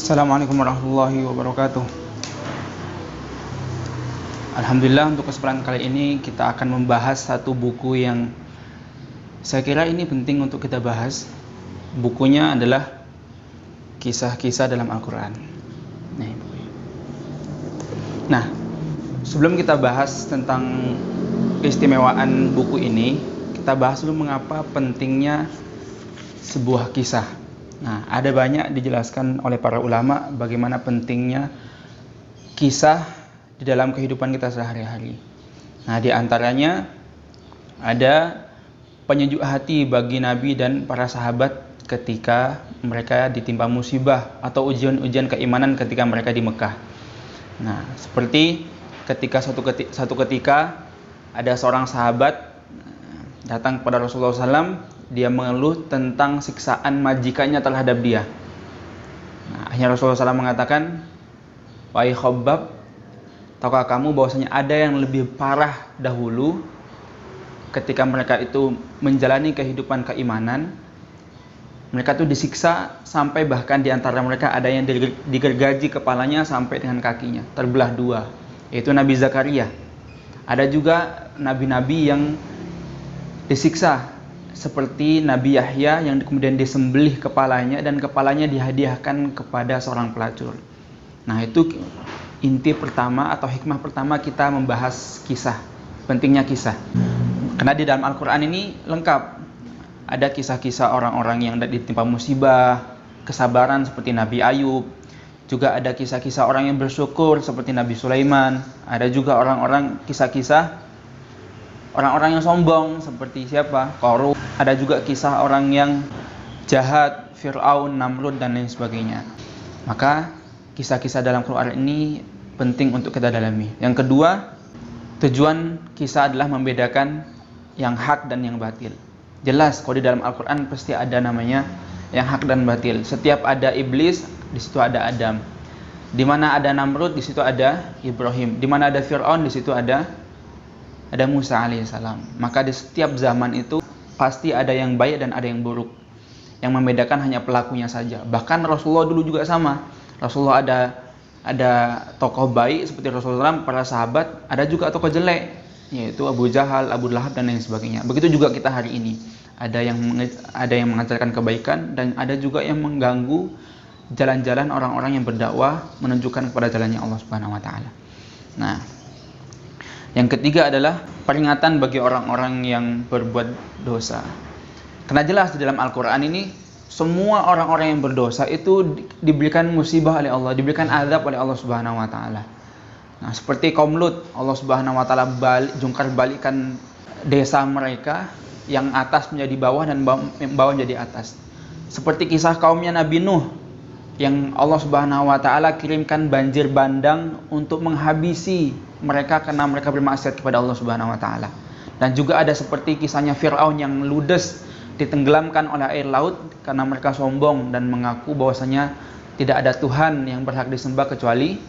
Assalamualaikum warahmatullahi wabarakatuh. Alhamdulillah, untuk kesempatan kali ini kita akan membahas satu buku yang saya kira ini penting untuk kita bahas. Bukunya adalah Kisah-Kisah dalam Al-Quran. Nah, sebelum kita bahas tentang keistimewaan buku ini, kita bahas dulu mengapa pentingnya sebuah kisah. Nah, ada banyak dijelaskan oleh para ulama bagaimana pentingnya kisah di dalam kehidupan kita sehari-hari. Nah, di antaranya ada penyejuk hati bagi Nabi dan para sahabat ketika mereka ditimpa musibah atau ujian-ujian keimanan ketika mereka di Mekah. Nah, seperti ketika satu ketika ada seorang sahabat datang kepada Rasulullah SAW. Dia mengeluh tentang siksaan majikannya terhadap dia. Nah, akhirnya Rasulullah SAW mengatakan, "Wahai Khabbab, tahukah kamu bahwasanya ada yang lebih parah dahulu ketika mereka itu menjalani kehidupan keimanan. Mereka itu disiksa sampai bahkan di antara mereka ada yang digergaji kepalanya sampai dengan kakinya, terbelah dua, yaitu Nabi Zakaria. Ada juga nabi-nabi yang disiksa seperti Nabi Yahya yang kemudian disembelih kepalanya dan kepalanya dihadiahkan kepada seorang pelacur." Nah, itu inti pertama atau hikmah pertama kita membahas kisah, pentingnya kisah. Karena di dalam Al-Quran ini lengkap. Ada kisah-kisah orang-orang yang ditimpa musibah, kesabaran seperti Nabi Ayub. Juga ada kisah-kisah orang yang bersyukur seperti Nabi Sulaiman. Ada juga kisah-kisah orang-orang yang sombong seperti siapa? Qarun. Ada juga kisah orang yang jahat, Fir'aun, Namrud, dan lain sebagainya. Maka kisah-kisah dalam Quran ini penting untuk kita dalami. Yang kedua, tujuan kisah adalah membedakan yang hak dan yang batil. Jelas kalau di dalam Al-Quran pasti ada namanya yang hak dan batil. Setiap ada iblis, di situ ada Adam. Di mana ada Namrud, di situ ada Ibrahim. Di mana ada Fir'aun, di situ ada Musa alaihissalam. Maka di setiap zaman itu pasti ada yang baik dan ada yang buruk. Yang membedakan hanya pelakunya saja. Bahkan Rasulullah dulu juga sama. Rasulullah ada tokoh baik seperti Rasulullah SAW, para sahabat. Ada juga tokoh jelek, yaitu Abu Jahal, Abu Lahab, dan lain sebagainya. Begitu juga kita hari ini. Ada yang mengajarkan kebaikan dan ada juga yang mengganggu jalan-jalan orang-orang yang berdakwah menunjukkan kepada jalannya Allah Subhanahu wa taala. Nah, yang ketiga adalah peringatan bagi orang-orang yang berbuat dosa. Karena jelas di dalam Al-Quran ini semua orang-orang yang berdosa itu diberikan musibah oleh Allah, diberikan azab oleh Allah Subhanahu wa taala. Nah, seperti kaum Lut, Allah Subhanahu wa taala jungkar balikan desa mereka, yang atas menjadi bawah dan bawah menjadi atas. Seperti kisah kaumnya Nabi Nuh, yang Allah Subhanahu wa taala kirimkan banjir bandang untuk menghabisi mereka karena mereka bermaksiat kepada Allah Subhanahu wa taala. Dan juga ada seperti kisahnya Fir'aun yang ludes ditenggelamkan oleh air laut karena mereka sombong dan mengaku bahwasanya tidak ada Tuhan yang berhak disembah kecuali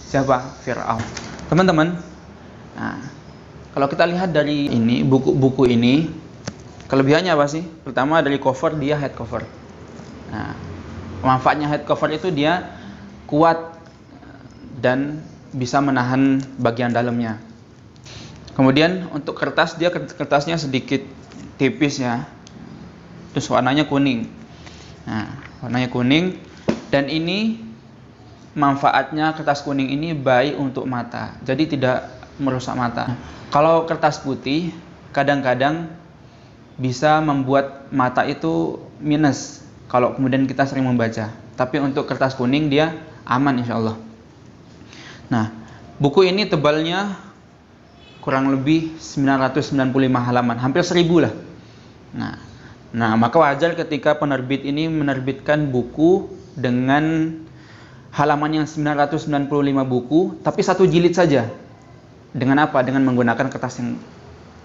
siapa? Fir'aun. Teman-teman, nah, kalau kita lihat dari ini buku ini, kelebihannya apa sih? Pertama, dari cover, dia head cover. Nah, manfaatnya head cover itu dia kuat dan bisa menahan bagian dalamnya. Kemudian untuk kertasnya sedikit tipis ya. Terus warnanya kuning. Nah, warnanya kuning, dan ini manfaatnya kertas kuning ini baik untuk mata. Jadi tidak merusak mata. Kalau kertas putih kadang-kadang bisa membuat mata itu minus kalau kemudian kita sering membaca. Tapi untuk kertas kuning dia aman insyaallah. Nah, buku ini tebalnya kurang lebih 995 halaman, hampir 1000 lah. Nah, maka wajar ketika penerbit ini menerbitkan buku dengan halaman yang 995 buku, tapi satu jilid saja. Dengan apa? Dengan menggunakan kertas yang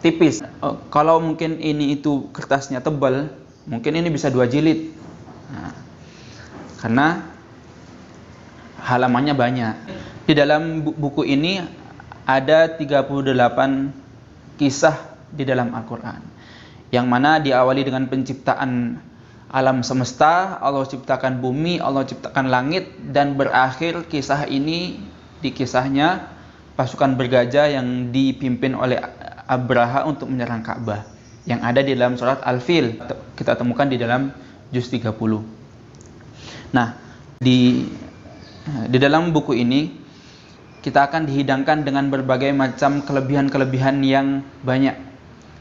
tipis. Kalau mungkin itu kertasnya tebal, mungkin ini bisa 2 jilid. Nah, karena halamannya banyak. Di dalam buku ini ada 38 kisah di dalam Al-Quran, yang mana diawali dengan penciptaan alam semesta, Allah ciptakan bumi, Allah ciptakan langit, dan berakhir kisah ini di kisahnya pasukan bergajah yang dipimpin oleh Abraha untuk menyerang Ka'bah, yang ada di dalam surat Al-Fil, kita temukan di dalam juz 30. Nah, di dalam buku ini kita akan dihidangkan dengan berbagai macam kelebihan-kelebihan yang banyak.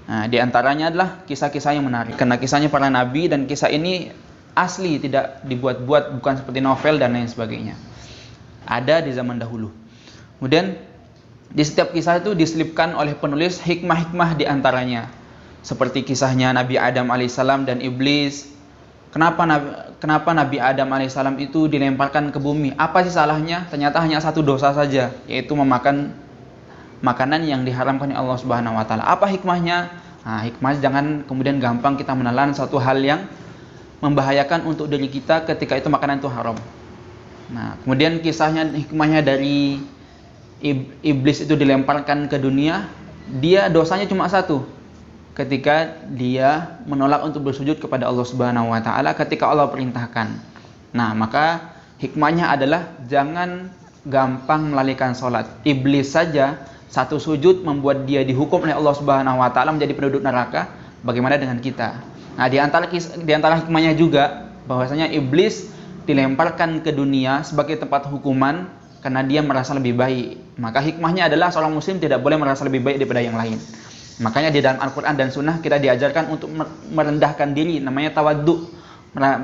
Nah, di antaranya adalah kisah-kisah yang menarik. Karena kisahnya para nabi dan kisah ini asli, tidak dibuat-buat, bukan seperti novel dan lain sebagainya. Ada di zaman dahulu. Kemudian di setiap kisah itu diselipkan oleh penulis hikmah-hikmah di antaranya. Seperti kisahnya Nabi Adam alaihissalam dan iblis. Kenapa Nabi Adam alaihissalam itu dilemparkan ke bumi? Apa sih salahnya? Ternyata hanya satu dosa saja, yaitu memakan makanan yang diharamkan oleh Allah Subhanahu wa taala. Apa hikmahnya? Nah, hikmahnya jangan kemudian gampang kita menelan satu hal yang membahayakan untuk diri kita ketika itu makanan itu haram. Nah, kemudian kisahnya, hikmahnya dari iblis itu dilemparkan ke dunia, dia dosanya cuma satu. Ketika dia menolak untuk bersujud kepada Allah Subhanahu wa taala ketika Allah perintahkan. Nah, maka hikmahnya adalah jangan gampang melalaikan salat. Iblis saja satu sujud membuat dia dihukum oleh Allah Subhanahu wa taala menjadi penduduk neraka, bagaimana dengan kita? Nah, di antara hikmahnya juga bahwasanya iblis dilemparkan ke dunia sebagai tempat hukuman karena dia merasa lebih baik. Maka hikmahnya adalah seorang muslim tidak boleh merasa lebih baik daripada yang lain. Makanya di dalam Al-Quran dan Sunnah kita diajarkan untuk merendahkan diri, namanya tawaddu,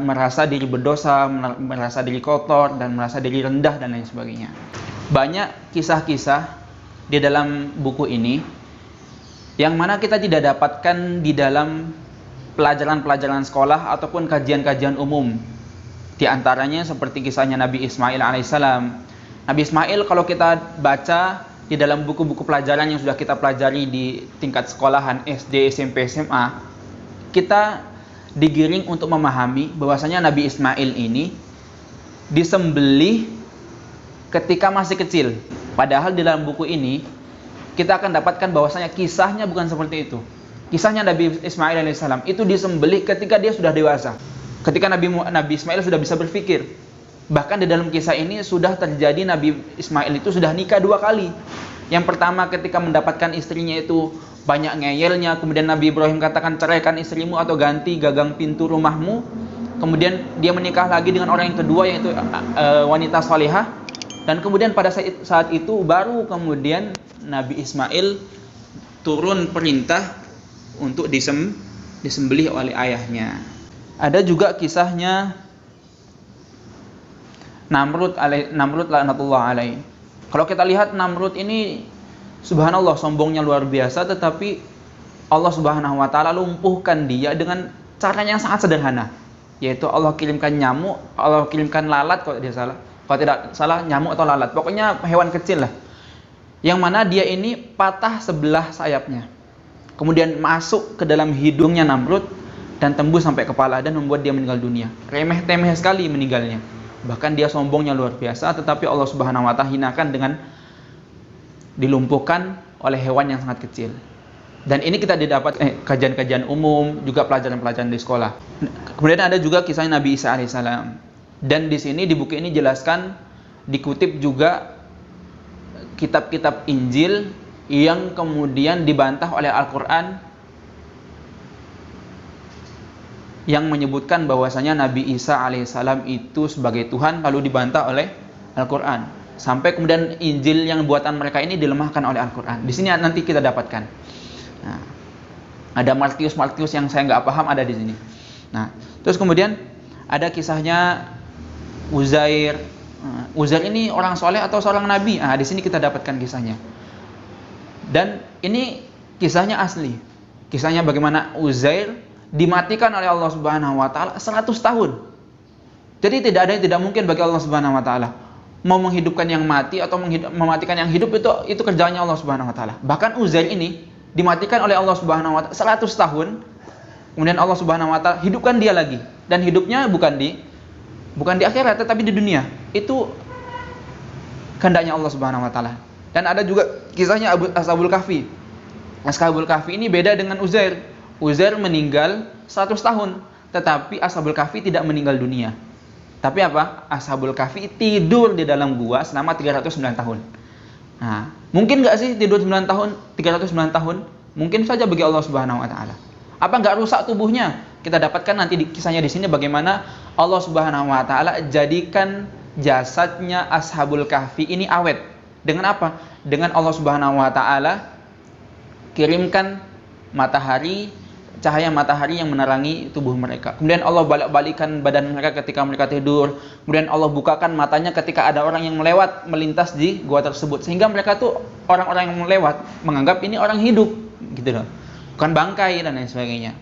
merasa diri berdosa, merasa diri kotor, dan merasa diri rendah, dan lain sebagainya. Banyak kisah-kisah di dalam buku ini yang mana kita tidak dapatkan di dalam pelajaran-pelajaran sekolah ataupun kajian-kajian umum. Di antaranya seperti kisahnya Nabi Ismail alaihissalam. Nabi Ismail kalau kita baca di dalam buku-buku pelajaran yang sudah kita pelajari di tingkat sekolahan SD, SMP, SMA, kita digiring untuk memahami bahwasanya Nabi Ismail ini disembelih ketika masih kecil. Padahal di dalam buku ini kita akan dapatkan bahwasanya kisahnya bukan seperti itu. Kisahnya Nabi Ismail alaihissalam itu disembelih ketika dia sudah dewasa. Ketika Nabi Ismail sudah bisa berpikir. Bahkan di dalam kisah ini sudah terjadi Nabi Ismail itu sudah nikah 2 kali. Yang pertama ketika mendapatkan istrinya itu banyak ngeyelnya, kemudian Nabi Ibrahim katakan ceraikan istrimu atau ganti gagang pintu rumahmu. Kemudian dia menikah lagi dengan orang yang kedua yaitu wanita salihah. Dan kemudian pada saat itu baru kemudian Nabi Ismail turun perintah untuk disembelih oleh ayahnya. Ada juga kisahnya Namrud laknatullah alaih. Kalau kita lihat Namrud ini subhanallah sombongnya luar biasa, tetapi Allah Subhanahu wa taala lumpuhkan dia dengan cara yang sangat sederhana, yaitu Allah kirimkan nyamuk, Allah kirimkan lalat kalau tidak salah nyamuk atau lalat. Pokoknya hewan kecil lah. Yang mana dia ini patah sebelah sayapnya. Kemudian masuk ke dalam hidungnya Namrud dan tembus sampai kepala dan membuat dia meninggal dunia. Remeh-temeh sekali meninggalnya. Bahkan dia sombongnya luar biasa, tetapi Allah Subhanahu wa taala hinakan dengan dilumpuhkan oleh hewan yang sangat kecil. Dan ini kita didapat kajian-kajian umum, juga pelajaran-pelajaran di sekolah. Kemudian ada juga kisah Nabi Isa alaihissalam. Dan di sini di buku ini jelaskan, dikutip juga kitab-kitab Injil yang kemudian dibantah oleh Al-Quran yang menyebutkan bahwasanya Nabi Isa alaihissalam itu sebagai Tuhan, lalu dibantah oleh Al-Quran. Sampai kemudian Injil yang buatan mereka ini dilemahkan oleh Al-Quran. Di sini nanti kita dapatkan. Nah, ada Martius yang saya nggak paham ada di sini. Nah, terus kemudian ada kisahnya Uzair. Uzair ini orang soleh atau seorang nabi? Nah, di sini kita dapatkan kisahnya. Dan ini kisahnya asli. Kisahnya bagaimana Uzair dimatikan oleh Allah Subhanahu wa taala 100 tahun. Jadi tidak ada yang tidak mungkin bagi Allah Subhanahu wa taala. Mau menghidupkan yang mati atau mematikan yang hidup itu kerjanya Allah Subhanahu wa taala. Bahkan Uzair ini dimatikan oleh Allah Subhanahu wa taala 100 tahun. Kemudian Allah Subhanahu wa taala hidupkan dia lagi, dan hidupnya bukan di akhirat tetapi di dunia. Itu kehendaknya Allah Subhanahu wa taala. Dan ada juga kisahnya Ashabul Kahfi. Ashabul Kahfi ini beda dengan Uzair. Uzair meninggal 100 tahun, tetapi Ashabul Kahfi tidak meninggal dunia. Tapi apa? Ashabul Kahfi tidur di dalam gua selama 309 tahun. Nah, mungkin nggak sih tidur 9 tahun, 309 tahun? Mungkin saja bagi Allah Subhanahu wa taala. Apa nggak rusak tubuhnya? Kita dapatkan nanti kisahnya di sini bagaimana Allah Subhanahu wa taala jadikan jasadnya Ashabul Kahfi ini awet. Dengan apa? Dengan Allah Subhanahu wa taala kirimkan matahari, cahaya matahari yang menerangi tubuh mereka. Kemudian Allah balik-balikan badan mereka ketika mereka tidur. Kemudian Allah bukakan matanya ketika ada orang yang melintas di gua tersebut. Sehingga mereka tuh orang-orang yang melewat menganggap ini orang hidup, gitu loh. Bukan bangkai dan lain sebagainya.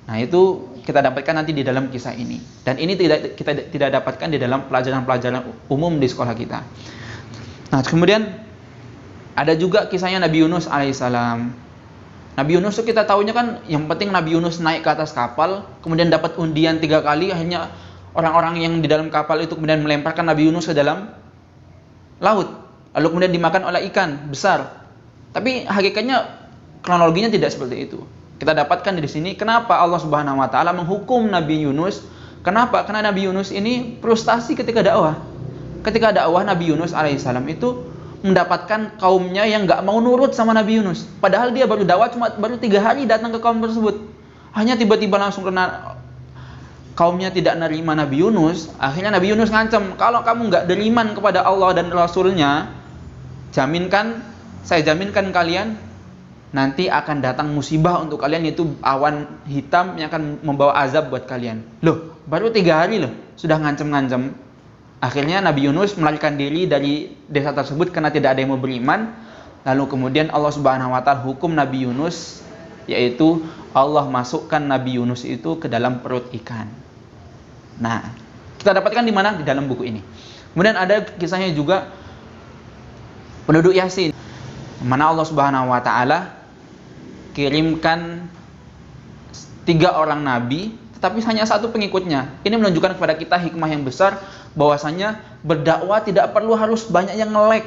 Nah, itu kita dapatkan nanti di dalam kisah ini. Dan ini kita tidak dapatkan di dalam pelajaran-pelajaran umum di sekolah kita. Nah, kemudian ada juga kisahnya Nabi Yunus alaihissalam. Nabi Yunus itu kita tahunya kan yang penting Nabi Yunus naik ke atas kapal, kemudian dapat undian 3 kali, akhirnya orang-orang yang di dalam kapal itu kemudian melemparkan Nabi Yunus ke dalam laut. Lalu kemudian dimakan oleh ikan besar. Tapi hakikatnya kronologinya tidak seperti itu. Kita dapatkan di sini kenapa Allah Subhanahu wa taala menghukum Nabi Yunus. Kenapa? Karena Nabi Yunus ini frustasi ketika dakwah. Ketika dakwah Nabi Yunus alaihissalam itu mendapatkan kaumnya yang nggak mau nurut sama Nabi Yunus. Padahal dia baru dakwah baru 3 hari datang ke kaum tersebut. Hanya tiba-tiba langsung karena kaumnya tidak nerima Nabi Yunus. Akhirnya Nabi Yunus ngancam, kalau kamu nggak beriman kepada Allah dan Rasulnya, saya jaminkan kalian nanti akan datang musibah untuk kalian, yaitu awan hitam yang akan membawa azab buat kalian. Loh, baru 3 hari loh, sudah ngancam-ngancam. Akhirnya Nabi Yunus melarikan diri dari desa tersebut karena tidak ada yang mau beriman. Lalu kemudian Allah Subhanahu wa taala hukum Nabi Yunus, yaitu Allah masukkan Nabi Yunus itu ke dalam perut ikan. Nah, kita dapatkan di mana? Di dalam buku ini. Kemudian ada kisahnya juga penduduk Yasin, mana Allah Subhanahu wa taala kirimkan 3 orang nabi tapi hanya 1 pengikutnya. Ini menunjukkan kepada kita hikmah yang besar bahwasanya berdakwah tidak perlu harus banyak yang nge-like.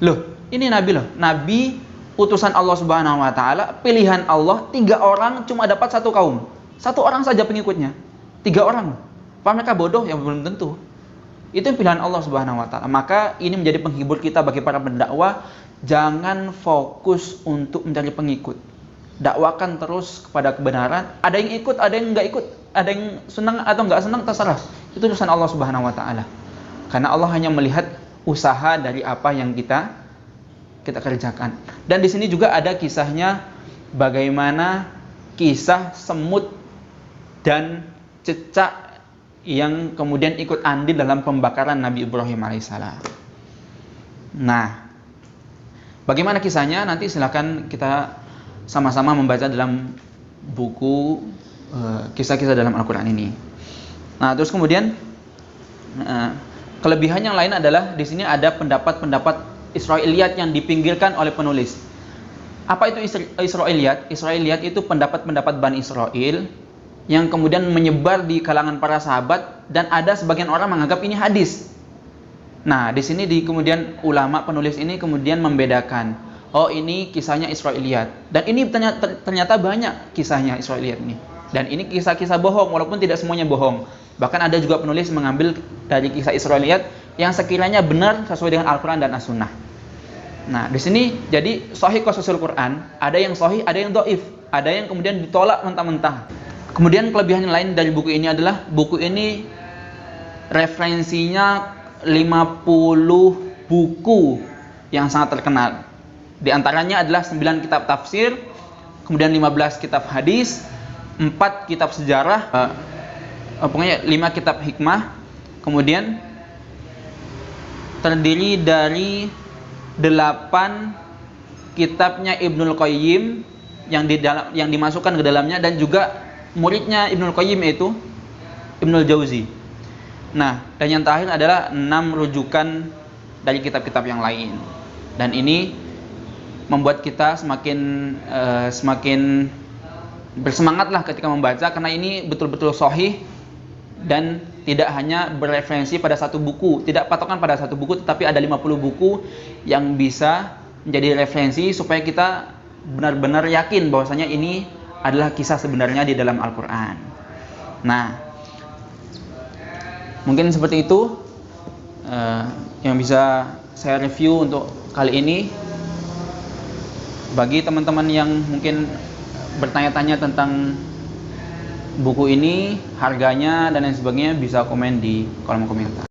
Loh, ini nabi loh. Nabi utusan Allah Subhanahu wa taala, pilihan Allah, 3 orang cuma dapat 1 kaum. 1 orang saja pengikutnya. 3 orang. Apa mereka bodoh? Ya belum tentu. Itu pilihan Allah Subhanahu wa taala. Maka ini menjadi penghibur kita bagi para pendakwah, jangan fokus untuk mencari pengikut. Dakwakan terus kepada kebenaran. Ada yang ikut, ada yang enggak ikut, ada yang senang atau enggak senang, terserah. Itu urusan Allah Subhanahu wa taala. Karena Allah hanya melihat usaha dari apa yang kita kerjakan. Dan di sini juga ada kisahnya bagaimana kisah semut dan cecak yang kemudian ikut andil dalam pembakaran Nabi Ibrahim alaihissalam. Nah, bagaimana kisahnya? Nanti silakan kita sama-sama membaca dalam buku kisah-kisah dalam Al-Quran ini. Nah, terus kemudian kelebihan yang lain adalah di sini ada pendapat-pendapat Israiliyat yang dipinggirkan oleh penulis. Apa itu Israiliyat? Israiliyat itu pendapat-pendapat Bani Israel yang kemudian menyebar di kalangan para sahabat dan ada sebagian orang menganggap ini hadis. Nah, di sini kemudian ulama penulis ini kemudian membedakan. Oh, ini kisahnya Israiliyat. Dan ini ternyata banyak kisahnya Israiliyat ini. Dan ini kisah-kisah bohong, walaupun tidak semuanya bohong. Bahkan ada juga penulis mengambil dari kisah Israiliyat yang sekiranya benar sesuai dengan Al-Quran dan As-Sunnah. Nah, di sini jadi sahih qasasul Quran, ada yang sahih, ada yang dhaif, ada yang kemudian ditolak mentah-mentah. Kemudian kelebihan yang lain dari buku ini adalah buku ini referensinya 50 buku yang sangat terkenal. Di antaranya adalah 9 kitab tafsir, kemudian 15 kitab hadis, 4 kitab sejarah, pokoknya 5 kitab hikmah, kemudian terdiri dari 8 kitabnya Ibnul Qayyim yang dimasukkan ke dalamnya, dan juga muridnya Ibnul Qayyim yaitu Ibnul Jauzi. Nah, dan yang terakhir adalah 6 rujukan dari kitab-kitab yang lain. Dan ini membuat kita semakin bersemangatlah ketika membaca, karena ini betul-betul sahih dan tidak hanya bereferensi pada 1 buku, tidak patokan pada 1 buku, tetapi ada 50 buku yang bisa menjadi referensi supaya kita benar-benar yakin bahwasanya ini adalah kisah sebenarnya di dalam Al-Quran. Nah, mungkin seperti itu yang bisa saya review untuk kali ini. Bagi teman-teman yang mungkin bertanya-tanya tentang buku ini, harganya dan lain sebagainya, bisa komen di kolom komentar.